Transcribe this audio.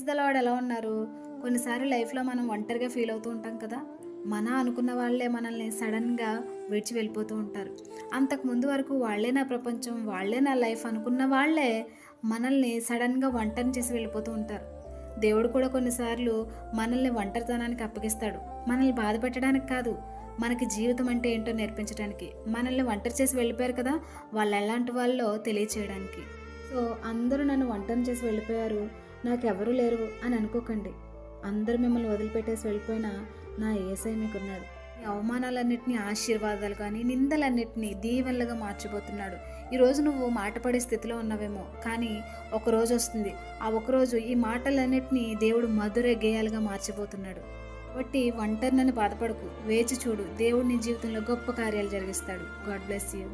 Praise the lord. ఎలా ఉన్నారు? కొన్నిసార్లు లైఫ్‌లో మనం ఒంటరిగా ఫీల్ అవుతూ ఉంటాం కదా! మన అనుకున్న వాళ్ళే మనల్ని సడెన్‌గా విడిచి వెళ్ళిపోతూ ఉంటారు. అంతకు ముందు వరకు వాళ్ళే నా ప్రపంచం, వాళ్ళే నా లైఫ్ అనుకున్న వాళ్ళే మనల్ని సడెన్‌గా ఒంటరిని చేసి వెళ్ళిపోతూ ఉంటారు. దేవుడు కూడా కొన్నిసార్లు మనల్ని ఒంటరితనానికి అప్పగిస్తాడు. మనల్ని బాధ పెట్టడానికి కాదు, మనకి జీవితం అంటే ఏంటో నేర్పించడానికి. మనల్ని ఒంటరి చేసి వెళ్ళిపోయారు కదా! వాళ్ళెలాంటి వాళ్ళో తెలియచేయడానికి. సో, అందరూ నన్ను ఒంటరిని చేసి వెళ్ళిపోయారు, నాకెవరూ లేరు అని అనుకోకండి. అందరూ మిమ్మల్ని వదిలిపెట్టేసి వెళ్ళిపోయినా నా యేసయ్య మీకున్నాడు. ఈ అవమానాలన్నిటిని ఆశీర్వాదాలు కానీ, నిందలన్నిటిని దీవెనలుగా మార్చబోతున్నాడు. ఈరోజు నువ్వు మాట పడే స్థితిలో ఉన్నావేమో, కానీ ఒకరోజొస్తుంది. ఆ ఒకరోజు ఈ మాటలన్నిటిని దేవుడు మధుర గేయాలుగా మార్చబోతున్నాడు. కాబట్టి ఒంటరినని బాధపడకు. వేచి చూడు. దేవుడు నీ జీవితంలో గొప్ప కార్యాలు జరిగిస్తాడు. God bless you.